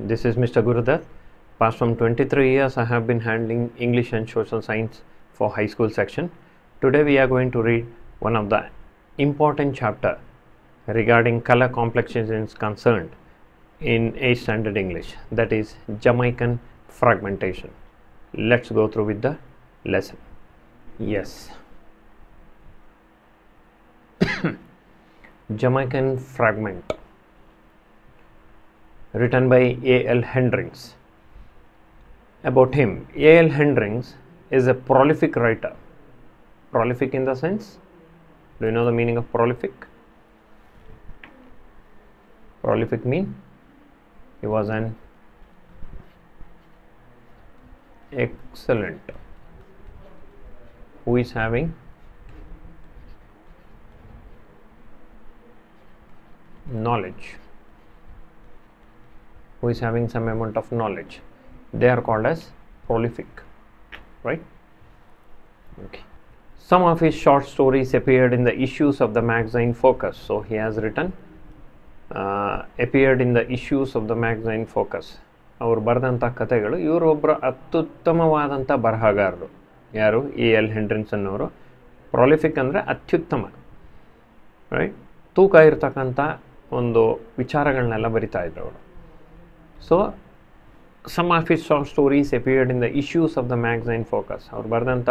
This is Mr. Gurudat. Past from 23 years, I have been handling English and Social Science for high school section. Today we are going to read one of the important chapter regarding color complexes is concerned in 8th standard English, that is Jamaican fragmentation. Let's go through with the lesson. Yes. Jamaican fragment, written by A.L. Hendricks. About him, A.L. Hendricks is a prolific writer. Prolific in the sense, do you know the meaning of prolific? Prolific mean he was an excellent, who is having knowledge, who is having some amount of knowledge. They are called as prolific, right? Okay. Some of his short stories appeared in the issues of the magazine Focus. So he has written appeared in the issues of the magazine Focus. ಅವರು ಬರೆದಂಥ ಕಥೆಗಳು, ಇವರೊಬ್ಬರು ಅತ್ಯುತ್ತಮವಾದಂಥ ಬರಹಗಾರರು. ಯಾರು? A.L. Hendricks ಅನ್ನೋರು. ಪ್ರೊಲಿಫಿಕ್ ಅಂದರೆ ಅತ್ಯುತ್ತಮ, right? ತೂಕ ಇರ್ತಕ್ಕಂಥ ಒಂದು ವಿಚಾರಗಳನ್ನೆಲ್ಲ ಬರಿತಾ ಇದ್ರು ಅವರು. So some of his short stories appeared in the issues of the magazine Focus. ಅವ್ರು ಬರೆದಂಥ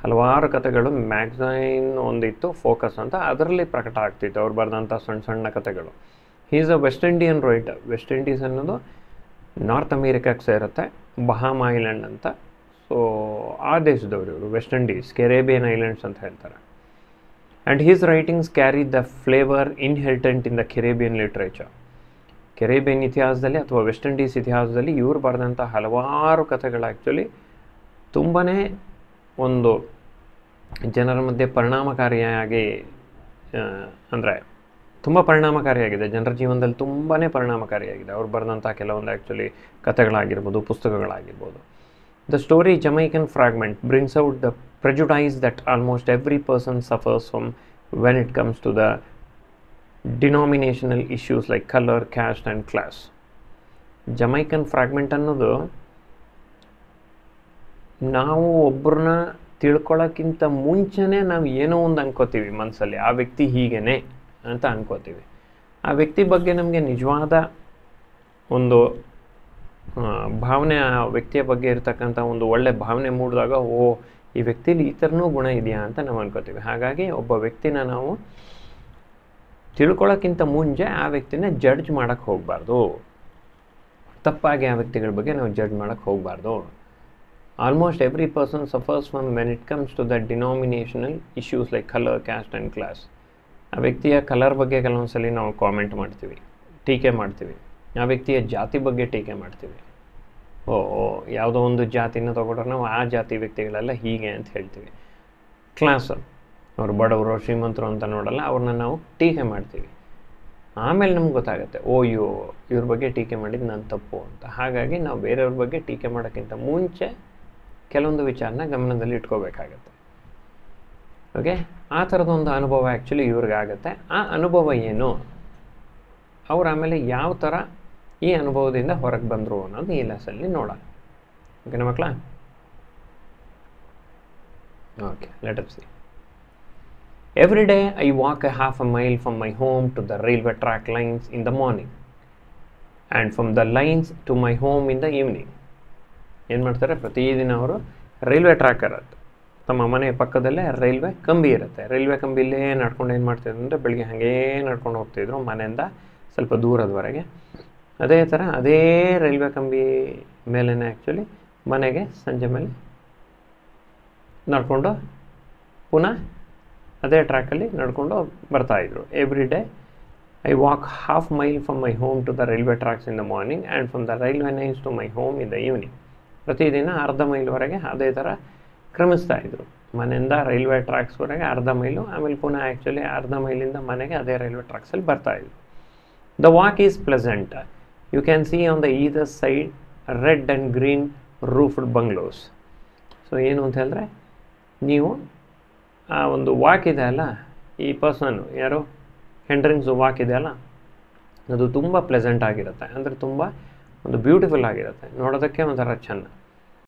ಹಲವಾರು ಕಥೆಗಳು ಮ್ಯಾಗಝೈನ್ ಒಂದಿತ್ತು, ಫೋಕಸ್ ಅಂತ, ಅದರಲ್ಲಿ ಪ್ರಕಟ ಆಗ್ತಿತ್ತು ಅವ್ರು ಬರೆದಂಥ ಸಣ್ಣ ಸಣ್ಣ ಕಥೆಗಳು. He is a West Indian writer. West Indies ಅನ್ನೋದು ನಾರ್ತ್ ಅಮೇರಿಕಾಕ್ಕೆ ಸೇರುತ್ತೆ, ಬಹಾಮ ಐಲ್ಯಾಂಡ್ ಅಂತ. ಸೊ ಆ ದೇಶದವರು ಇವರು, ವೆಸ್ಟ್ ಇಂಡೀಸ್, ಕೆರೇಬಿಯನ್ ಐಲ್ಯಾಂಡ್ಸ್ ಅಂತ ಹೇಳ್ತಾರೆ. And his writings carry the flavour inherent in the Caribbean literature. Caribbean ಇತಿಹಾಸದಲ್ಲಿ ಅಥವಾ ವೆಸ್ಟ್ ಇಂಡೀಸ್ ಇತಿಹಾಸದಲ್ಲಿ ಇವರು ಬರೆದಂಥ ಹಲವಾರು ಕಥೆಗಳು ಆ್ಯಕ್ಚುಲಿ ತುಂಬಾ ಒಂದು ಜನರ ಮಧ್ಯೆ ಪರಿಣಾಮಕಾರಿಯಾಗಿ, ಅಂದರೆ ತುಂಬ ಪರಿಣಾಮಕಾರಿಯಾಗಿದೆ, ಜನರ ಜೀವನದಲ್ಲಿ ತುಂಬಾ ಪರಿಣಾಮಕಾರಿಯಾಗಿದೆ ಅವ್ರು ಬರೆದಂಥ ಕೆಲವೊಂದು actually ಕಥೆಗಳಾಗಿರ್ಬೋದು, ಪುಸ್ತಕಗಳಾಗಿರ್ಬೋದು. The story Jamaican Fragment brings out the prejudice that almost every person suffers from when it comes to the denominational issues like color, caste and class. Jamaican Fragment ಅನ್ನೋದು ನಾವು ಒಬ್ಬರನ್ನ ತಿಳ್ಕೊಳ್ಳೋಕ್ಕಿಂತ ಮುಂಚೆನೇ ನಾವು ಏನೋ ಒಂದು ಅನ್ಕೋತೀವಿ ಮನಸ್ಸಲ್ಲಿ, ಆ ವ್ಯಕ್ತಿ ಹೀಗೇನೆ ಅಂತ ಅನ್ಕೋತೀವಿ. ಆ ವ್ಯಕ್ತಿ ಬಗ್ಗೆ ನಮಗೆ ನಿಜವಾದ ಒಂದು ಭಾವನೆ, ಆ ವ್ಯಕ್ತಿಯ ಬಗ್ಗೆ ಇರತಕ್ಕಂಥ ಒಂದು ಒಳ್ಳೆ ಭಾವನೆ ಮೂಡಿದಾಗ, ಓ ಈ ವ್ಯಕ್ತಿಲಿ ಈ ಥರನೂ ಗುಣ ಇದೆಯಾ ಅಂತ ನಾವು ಅನ್ಕೋತೀವಿ. ಹಾಗಾಗಿ ಒಬ್ಬ ವ್ಯಕ್ತಿನ ನಾವು ತಿಳ್ಕೊಳ್ಳೋಕ್ಕಿಂತ ಮುಂಚೆ ಆ ವ್ಯಕ್ತಿನ ಜಡ್ಜ್ ಮಾಡೋಕ್ಕೆ ಹೋಗಬಾರ್ದು, ತಪ್ಪಾಗಿ ಆ ವ್ಯಕ್ತಿಗಳ ಬಗ್ಗೆ ನಾವು ಜಡ್ಜ್ ಮಾಡೋಕ್ಕೆ ಹೋಗಬಾರ್ದು. Almost every person suffers from when it comes to the denominational issues like colour, caste and class. ಆ ವ್ಯಕ್ತಿಯ ಕಲರ್ ಬಗ್ಗೆ ಕೆಲವೊಂದ್ಸಲಿ ನಾವು ಕಾಮೆಂಟ್ ಮಾಡ್ತೀವಿ, ಟೀಕೆ ಮಾಡ್ತೀವಿ. ಆ ವ್ಯಕ್ತಿಯ ಜಾತಿ ಬಗ್ಗೆ ಟೀಕೆ ಮಾಡ್ತೀವಿ. ಓ ಯಾವುದೋ ಒಂದು ಜಾತಿನ ತೊಗೊಂಡ್ರೆ ನಾವು ಆ ಜಾತಿ ವ್ಯಕ್ತಿಗಳೆಲ್ಲ ಹೀಗೆ ಅಂತ ಹೇಳ್ತೀವಿ. ಕ್ಲಾಸ್, ಅವರು ಬಡವರು ಶ್ರೀಮಂತರು ಅಂತ ನೋಡಲ್ಲ, ಅವ್ರನ್ನ ನಾವು ಟೀಕೆ ಮಾಡ್ತೀವಿ. ಆಮೇಲೆ ನಮ್ಗೆ ಗೊತ್ತಾಗುತ್ತೆ, ಓ ಇವ್ರ ಬಗ್ಗೆ ಟೀಕೆ ಮಾಡಿದ್ದು ನಾನು ತಪ್ಪು ಅಂತ. ಹಾಗಾಗಿ ನಾವು ಬೇರೆಯವ್ರ ಬಗ್ಗೆ ಟೀಕೆ ಮಾಡೋಕ್ಕಿಂತ ಮುಂಚೆ ಕೆಲವೊಂದು ವಿಚಾರನ ಗಮನದಲ್ಲಿ ಇಟ್ಕೋಬೇಕಾಗತ್ತೆ. ಓಕೆ, ಆ ಥರದೊಂದು ಅನುಭವ ಆ್ಯಕ್ಚುಲಿ ಇವ್ರಿಗಾಗತ್ತೆ. ಆ ಅನುಭವ ಏನು, ಅವ್ರು ಆಮೇಲೆ ಯಾವ ಥರ ಈ ಅನುಭವದಿಂದ ಹೊರಗೆ ಬಂದರು ಅನ್ನೋದು ಈ ಲೆಸಲ್ಲಿ ನೋಡೋಣ. ಓಕೆನಾ ಮಕ್ಕಳ? Okay, let us see. Every day I walk a half a mile from my home to the railway track lines in the morning and from the lines to my home in the evening. ಏನು ಮಾಡ್ತಾರೆ, ಪ್ರತಿದಿನ ಅವರು railway track ಇರುತ್ತೆ, ತಮ್ಮ ಮನೆಯ ಪಕ್ಕದಲ್ಲೇ railway ಕಂಬಿ ಇರುತ್ತೆ. ರೈಲ್ವೆ ಕಂಬಿಲೇ ನಡ್ಕೊಂಡು ಏನು ಮಾಡ್ತಿದ್ರು ಅಂದರೆ, ಬೆಳಿಗ್ಗೆ ಹಾಗೇ ನಡ್ಕೊಂಡು ಹೋಗ್ತಿದ್ರು ಮನೆಯಿಂದ ಸ್ವಲ್ಪ ದೂರದವರೆಗೆ. ಅದೇ ಥರ ಅದೇ ರೈಲ್ವೆ ಕಂಬಿ ಮೇಲೇ ಆ್ಯಕ್ಚುಲಿ ಮನೆಗೆ ಸಂಜೆ ಮೇಲೆ ನಡ್ಕೊಂಡು ಪುನಃ ಅದೇ ಟ್ರ್ಯಾಕಲ್ಲಿ ನಡ್ಕೊಂಡು ಬರ್ತಾಯಿದ್ರು. Every day I walk half mile from my home to the railway tracks in the morning and from the railway lines to my home in the evening. ಪ್ರತಿದಿನ ಅರ್ಧ ಮೈಲ್ವರೆಗೆ ಅದೇ ಥರ ಕ್ರಮಿಸ್ತಾ ಇದ್ರು. ಮನೆಯಿಂದ ರೈಲ್ವೆ ಟ್ರ್ಯಾಕ್ಸ್ವರೆಗೆ ಅರ್ಧ ಮೈಲು, ಆಮೇಲೆ ಪುನಃ ಆ್ಯಕ್ಚುಲಿ ಅರ್ಧ ಮೈಲಿಂದ ಮನೆಗೆ ಅದೇ ರೈಲ್ವೆ ಟ್ರ್ಯಾಕ್ಸಲ್ಲಿ ಬರ್ತಾಯಿದ್ರು. The walk is pleasant. You can see on the either side red and green roofed bungalows. So ಏನು ಅಂತ ಹೇಳಿದ್ರೆ, ನೀವು ಆ ಒಂದು ವಾಕ್ ಇದೆ ಅಲ್ಲ, ಈ ಪರ್ಸನ್ನು ಯಾರು ಹೆಂಡ್ರಿಂಗ್ಸ್ ವಾಕ್ ಇದೆ ಅಲ್ಲ, ಅದು ತುಂಬ ಪ್ಲೆಸೆಂಟ್ ಆಗಿರುತ್ತೆ. ಅಂದರೆ ತುಂಬ ಒಂದು ಬ್ಯೂಟಿಫುಲ್ ಆಗಿರುತ್ತೆ, ನೋಡೋದಕ್ಕೆ ಒಂಥರ ಚೆಂದ.